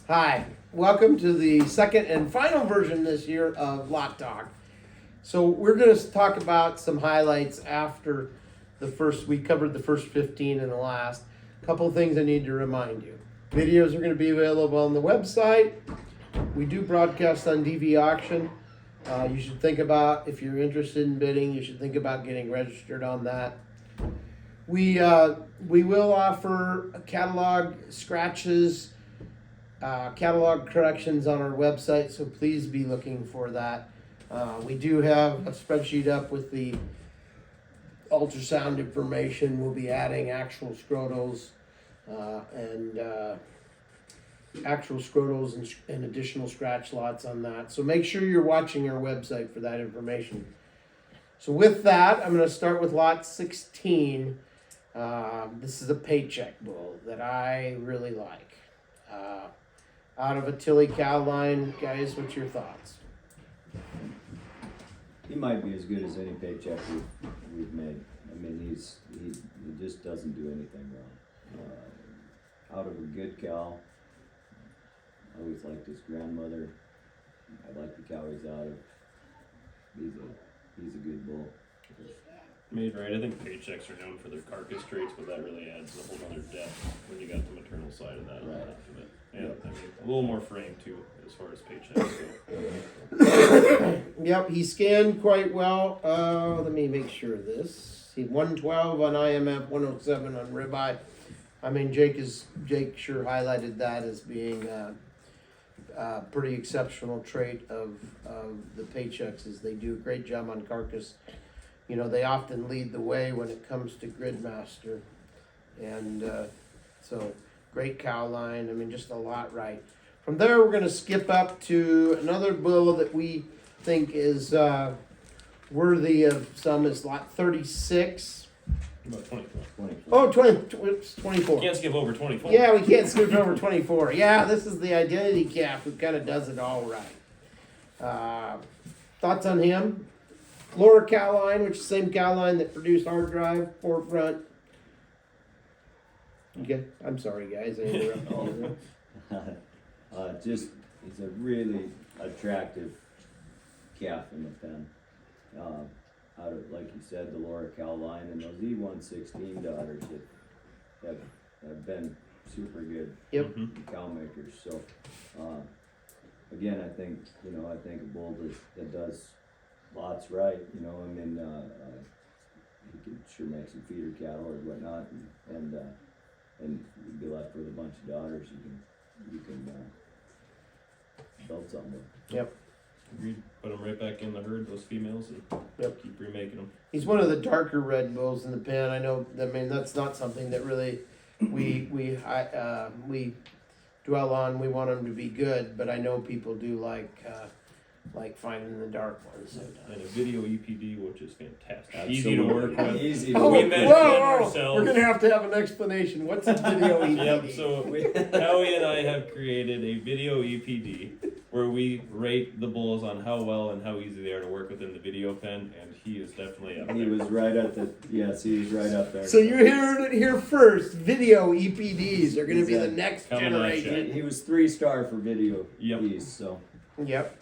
Hi, welcome to the second and final version this year of Lot Talk. So we're going to talk about some highlights after we covered the first 15 and the last. Couple of things I need to remind you. Videos are going to be available on the website. We do broadcast on DV Auction. You should think about, if you're interested in bidding, you should think about getting registered on that. We will offer catalog scratches, catalog corrections on our website, so please be looking for that. We do have a spreadsheet up with the ultrasound information. We'll be adding actual scrotals and additional scratch lots on that. So make sure you're watching our website for that information. So with that, I'm going to start with lot 16. This is a paycheck bull that I really like. Out of a Tilly cow line, guys, what's your thoughts? He might be as good as any paycheck we've made. I mean, he just doesn't do anything wrong. Out of a good cow. I always liked his grandmother. I like the cow he's out of. He's a good bull. Made right. I think paychecks are known for their carcass traits, but that really adds a whole other depth when you got the maternal side of that. Right. Yeah, I mean, a little more frame too, as far as paychecks go. Yep, he scanned quite well. Let me make sure of this. He 112 on IMF, 107 on ribeye. I mean, Jake sure highlighted that as being a pretty exceptional trait of the paychecks, is they do a great job on carcass. You know, they often lead the way when it comes to Gridmaster, and so great cow line. I mean, just a lot right. From there, we're going to skip up to another bull that we think is worthy of some. Is lot 36. About 24. Oh, 24. Can't skip over 24. Yeah, we can't skip over 24. Yeah, this is the identity calf who kind of does it all right. Thoughts on him? Lower cow line, which is the same cow line that produced hard drive, forefront. Okay, I'm sorry, guys. I interrupted all of them. He's a really attractive calf in the pen. Out of, like you said, the Laura cow line, and those E116 daughters that have been super good. Yep. Cow makers. So again, I think a bull that does lots right. You know, I mean, he can sure make some feeder cattle or whatnot, and you'd be left with a bunch of daughters you can build something with. Yep. Agreed. Put them right back in the herd, those females, and keep remaking them. He's one of the darker red bulls in the pen. I know. I mean, that's not something that really we dwell on. We want him to be good, but I know people do like finding the dark ones sometimes. And a video EPD, which is fantastic. Absolutely. Easy to work with. Easy. Oh, We mentioned ourselves. We're gonna have to have an explanation. What's a video EPD? Yep, so Howie and I have created a video EPD where we rate the bulls on how well and how easy they are to work with in the video pen, and he is definitely up He there. was right at the he was right up there. So you're hearing it here first. Video EPDs are gonna be the next Coming at you. generation. He was 3-star for video. Yep. Piece, so Yep.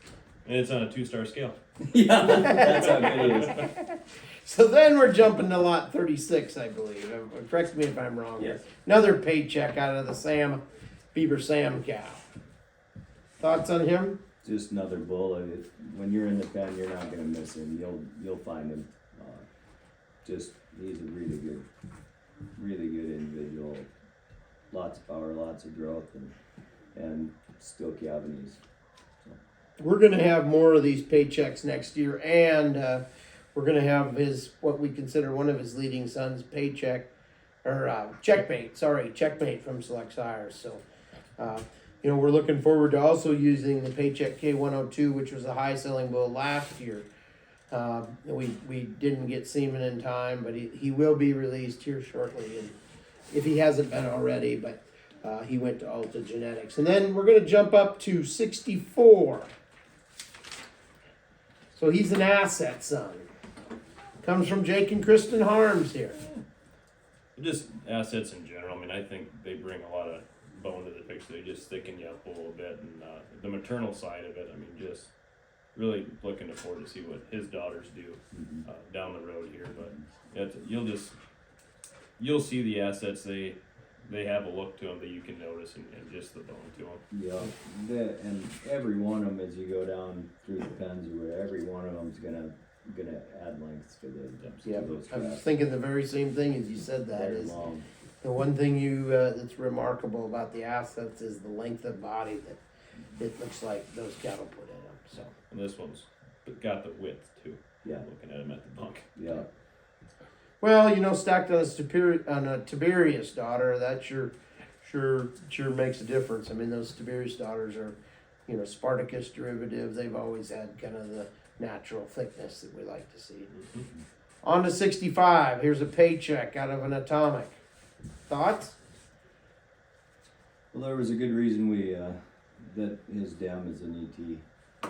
And it's on a 2-star scale. yeah, that's how good he is. So then we're jumping to lot 36, I believe. Correct me if I'm wrong. Yes. Another paycheck out of the Bieber Sam cow. Thoughts on him? Just another bull. When you're in the pen, you're not gonna miss him. You'll find him. He's a really good individual. Lots of power, lots of growth, and still cavities. We're going to have more of these paychecks next year, and we're going to have what we consider one of his leading sons, checkmate from Select Sires. So, we're looking forward to also using the paycheck K102, which was a high selling bull last year. We didn't get semen in time, but he will be released here shortly, and if he hasn't been already, but he went to Alta Genetics. And then we're going to jump up to 64. So he's an asset son. Comes from Jake and Kristen Harms here. Just assets in general. I mean, I think they bring a lot of bone to the picture. so they just thicken you up a little bit. And the maternal side of it, I mean, just really looking forward to see what his daughters do down the road here. But you'll see the assets. They have a look to them that you can notice, and just the bone to them. Yeah, and every one of them, as you go down through the pens or whatever, every one of them's gonna add lengths to Yeah, those I was tracks. thinking the very same thing as you said that Very is long. the one thing that's remarkable about the assets is the length of body that it looks like those cattle put in them. So And this one's got the width too. Yeah, Looking at him at the bunk. yeah, well, stacked on a Tiberius daughter, that sure makes a difference. I mean, those Tiberius daughters are, Spartacus derivatives. They've always had kind of the natural thickness that we like to see. On to 65. Here's a paycheck out of an atomic. Thoughts? well, there was a good reason that his dam is an ET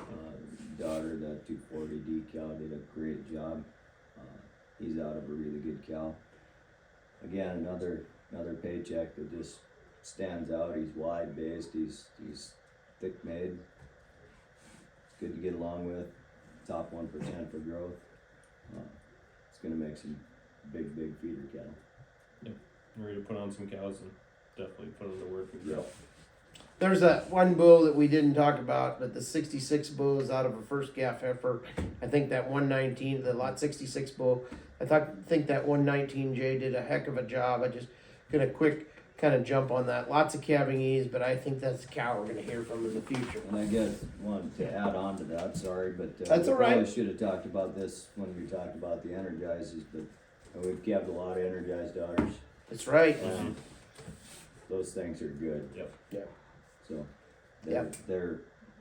daughter, that 240 decal did a great job. He's out of a really good cow. Again, another paycheck that just stands out. He's wide based. He's thick made. It's good to get along with. Top 1% for growth. It's gonna make some big feeder cattle. We're ready to put on some cows and definitely put them to work and grow. There's that one bull that we didn't talk about, but the 66 bull is out of a first calf heifer. I think that 119, the lot 66 bull, think that 119J did a heck of a job. I just gonna quick kind of jump on that. Lots of calving ease, but I think that's a cow we're gonna hear from in the future. And I guess wanted to add on to that. Sorry, but That's all we right. probably should have talked about this when we talked about the energizers. But we've calved a lot of energized daughters. That's right. And those things are good. Yep. Yeah. So Yep.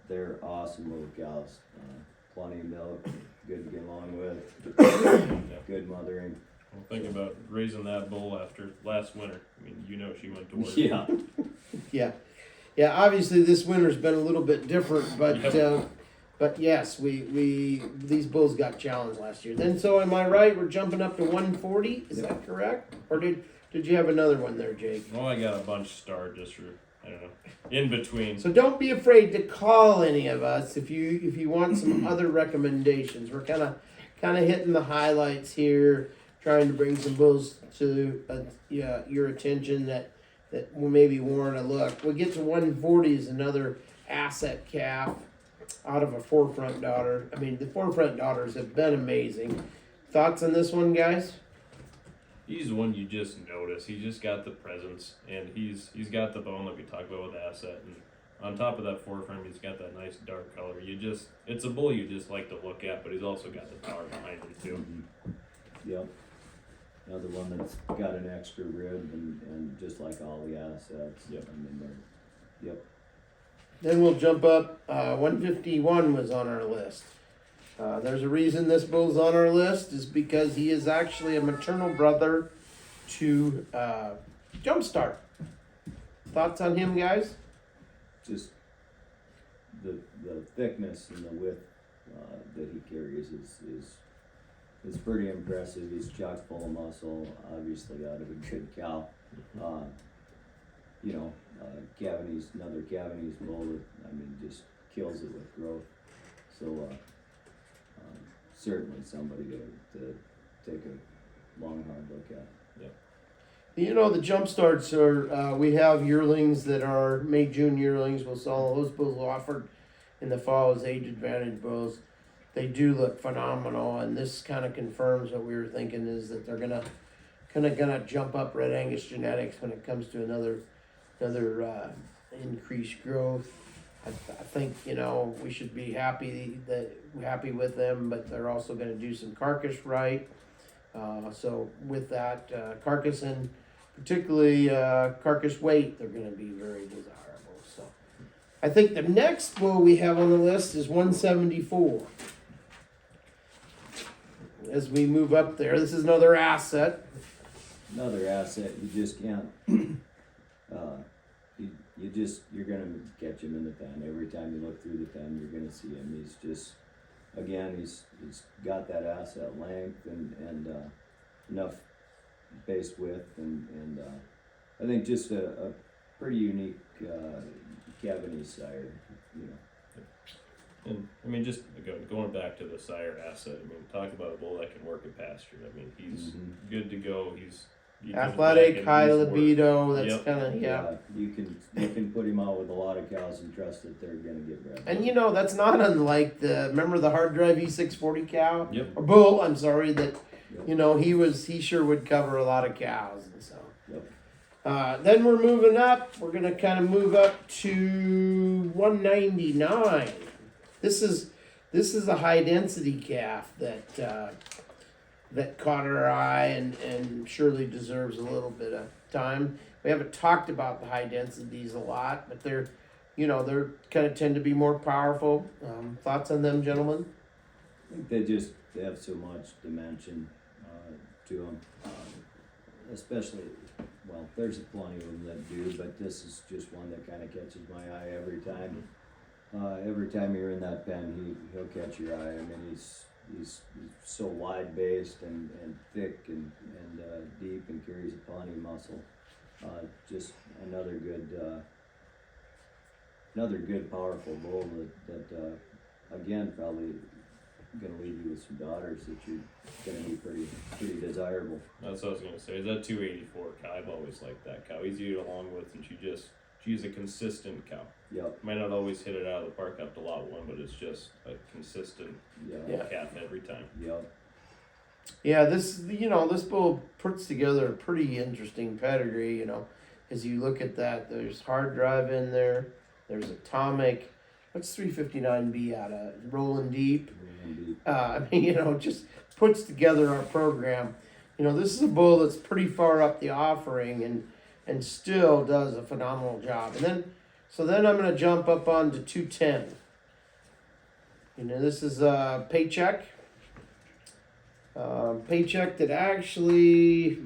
they're awesome little cows. Plenty of milk, good to get along with. Good mothering. Well, think about raising that bull after last winter. I mean, she went to work. Yeah. Yeah. Obviously, this winter's been a little bit different, but Yep. but yes, we these bulls got challenged last year. Then, so am I right? We're jumping up to 140. Is that correct? Or did you have another one there, Jake? Well, I got a bunch starred just for, I don't know, in between. So don't be afraid to call any of us if you want some other recommendations. We're kind of hitting the highlights here, trying to bring some bulls to your attention that will maybe warrant a look. We get to 140 is another asset calf out of a forefront daughter. I mean, the forefront daughters have been amazing. Thoughts on this one, guys? He's the one you just notice. He's just got the presence, and he's got the bone that we talked about with asset, and on top of that forefront, he's got that nice dark color. It's a bull you just like to look at, but he's also got the power behind him too. Yep. Another one that's got an extra rib and just like all the assets. Yep. I mean, yep. Then we'll jump up. 151 was on our list. There's a reason this bull's on our list is because he is actually a maternal brother to Jumpstart. Thoughts on him, guys? Just the thickness and the width that he carries is pretty impressive. He's chock full of muscle, obviously out of a good cow. Cavaney's another Cavaney's bull that, I mean, just kills it with growth. So certainly somebody to take a long hard look at. The Jumpstarts are, we have yearlings that are May-June yearlings. We'll sell those bulls offered in the fall as age advantage bulls. They do look phenomenal, and this kind of confirms what we were thinking is that they're gonna jump up Red Angus genetics when it comes to another increased growth. I think we should be happy with them, but they're also going to do some carcass right. So with that carcass and particularly carcass weight, they're going to be very desirable. So I think the next bull we have on the list is 174. As we move up there, this is another asset. Another asset, you just can't. You're gonna catch him in the pen. Every time you look through the pen, you're gonna see him. He's just, again, he's got that asset length and enough base width and I think just a pretty unique, Cavanese sire, you know. And I mean, just going back to the sire asset. I mean, talk about a bull that can work a pasture. I mean, he's good to go. He comes Athletic, back and high he's worked. libido. That's Yep. kind of yeah. You can put him out with a lot of cows and trust that they're gonna get bred. And you know that's not unlike remember the hard drive E640 cow Yep. or bull. I'm sorry that Yep. you know he sure would cover a lot of cows and so. Yep. Then we're moving up. We're gonna kind of move up to 199. This is a high density calf that caught our eye and surely deserves a little bit of time. We haven't talked about the high densities a lot, but they're kind of tend to be more powerful. Thoughts on them, gentlemen? I think they have so much dimension to them, especially, well, there's plenty of them that do, but this is just one that kind of catches my eye every time. Every time you're in that pen, he'll catch your eye. I mean, he's so wide based and thick and deep and carries a plenty of muscle. Just another good powerful bull that again probably gonna leave you with some daughters that you're gonna be pretty desirable. That's what I was gonna say. Is that 284 cow? I've always liked that cow. Easy to get along with, and she's a consistent cow. Yep. Might not always hit it out of the park up to lot 1, but it's just a consistent Yeah. calf every time. Yep. Yeah, this bull puts together a pretty interesting pedigree. You know, as you look at that, there's hard drive in there. There's atomic. What's 359B out of? Rolling Deep. I mean, just puts together our program. You know, this is a bull that's pretty far up the offering and still does a phenomenal job. And then I'm going to jump up on to 210. You know, this is a paycheck. Paycheck that actually,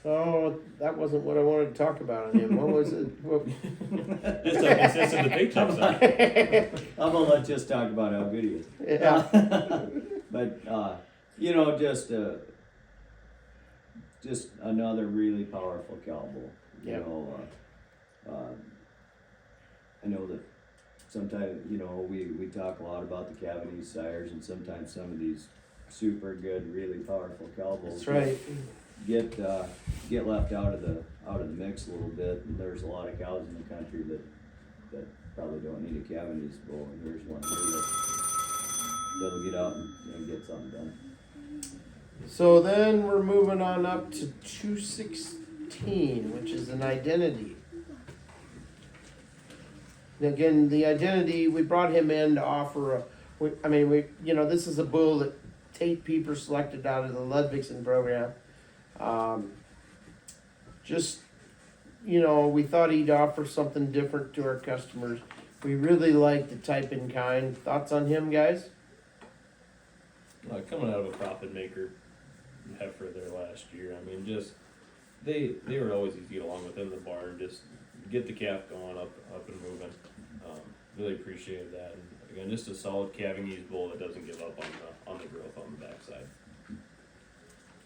that wasn't what I wanted to talk about on him. What was it? What? It's in the paycheck side. I'm gonna let just talk about how good he is. Yeah. But just another really powerful cow bull. You Yep. know, I know that sometimes we talk a lot about the Cavanese sires, and sometimes some of these super good, really powerful cow bulls That's right. get left out of the mix a little bit. And there's a lot of cows in the country that probably don't need a Cavanese bull, and here's one here that'll get out and get something done. So then we're moving on up to 216, which is an identity. And again, the identity, we brought him in to offer this is a bull that Tate Pieper selected out of the Ludwigson program. We thought he'd offer something different to our customers. We really like the type and kind. Thoughts on him, guys? Coming out of a profit maker heifer there last year. I mean, just they were always easy to get along with in the barn. Just get the calf going up and moving. Really appreciated that. And again, just a solid Cavanese bull that doesn't give up on the growth on the backside.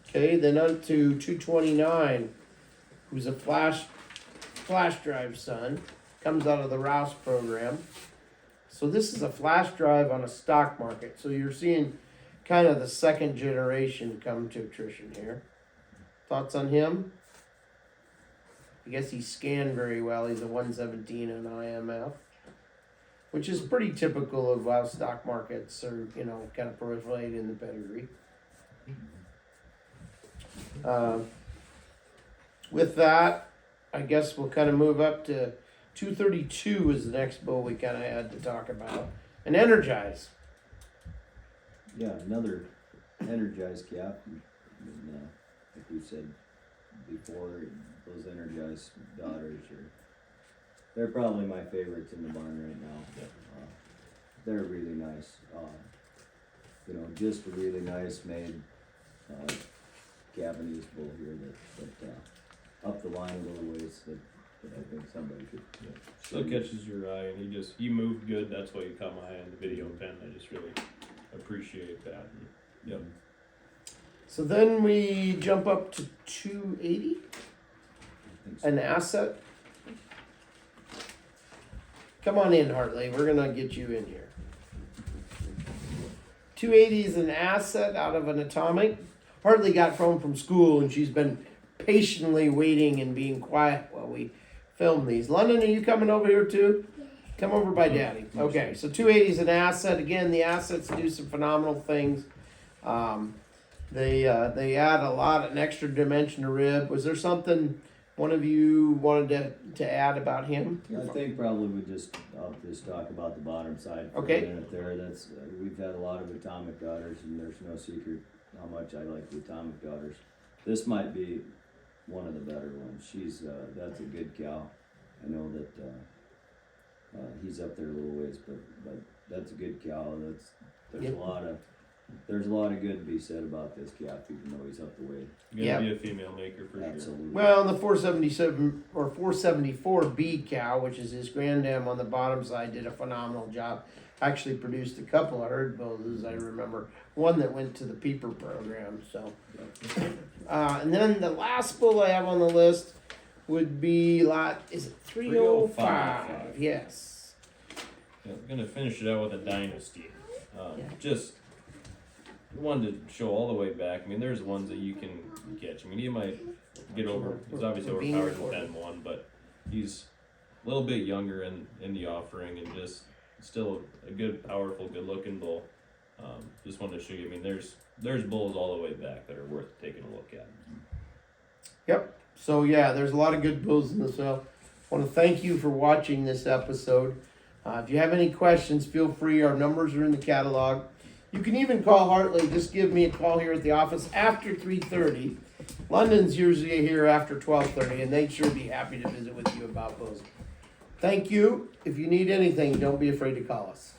Okay, then on to 229, who's a flash drive son, comes out of the Rouse program. So this is a flash drive on a stock market. So you're seeing kind of the second generation come to attrition here. Thoughts on him? I guess he scanned very well. He's a 117 in IMF, which is pretty typical of how stock markets are, kind of proliferate in the pedigree. With that, I guess we'll kind of move up to 232 is the next bull we kind of had to talk about. And Energize. Yeah, another energized calf. And, like we said before, those energized daughters they're probably my favorites in the barn right now. Yep. They're really nice. Just a really nice made Cavanese bull here that up the line a little ways that I think somebody could. Still catches your eye, and he moved good. That's why you caught my eye in the video pen. I just really appreciate that. And, yep. So then we jump up to 280, I think so. an asset. Come on in, Hartley. We're gonna get you in here. 280 is an asset out of an atomic. Hartley got home from school and she's been patiently waiting and being quiet while we film these. London, are you coming over here too? Come over by Daddy. Okay, so 280 is an asset. Again, the assets do some phenomenal things. They add an extra dimension to rib. Was there something one of you wanted to add about him? I think probably I'll just talk about the bottom side for Okay. a minute there. That's, we've had a lot of atomic daughters and there's no secret how much I like the atomic daughters. This might be one of the better ones. That's a good cow. I know that, he's up there a little ways, but that's a good cow. There's Yep. a lot of good to be said about this calf, even though he's up the weight. Gonna Yep. be a female maker for sure. Absolutely. Well, the 477 or 474B cow, which is his granddam on the bottom side, did a phenomenal job. Actually produced a couple of herd bulls, as I remember. One that went to the peeper program. So, and then the last bull I have on the list would be is it 305? Yes. Yeah, we're gonna finish it out with a dynasty. Yeah. Just wanted to show all the way back. I mean, there's ones that you can catch. I mean, he might get over. He's obviously We're being overpowered in recorded. 10-1, but he's a little bit younger in the offering and just still a good, powerful, good-looking bull. Just wanted to show you. I mean, there's bulls all the way back that are worth taking a look at. Yep. So yeah, there's a lot of good bulls in the sale. I want to thank you for watching this episode. If you have any questions, feel free. Our numbers are in the catalog. You can even call Hartley. Just give me a call here at the office after 3:30. London's usually here after 12:30, and they'd sure be happy to visit with you about bulls. Thank you. If you need anything, don't be afraid to call us.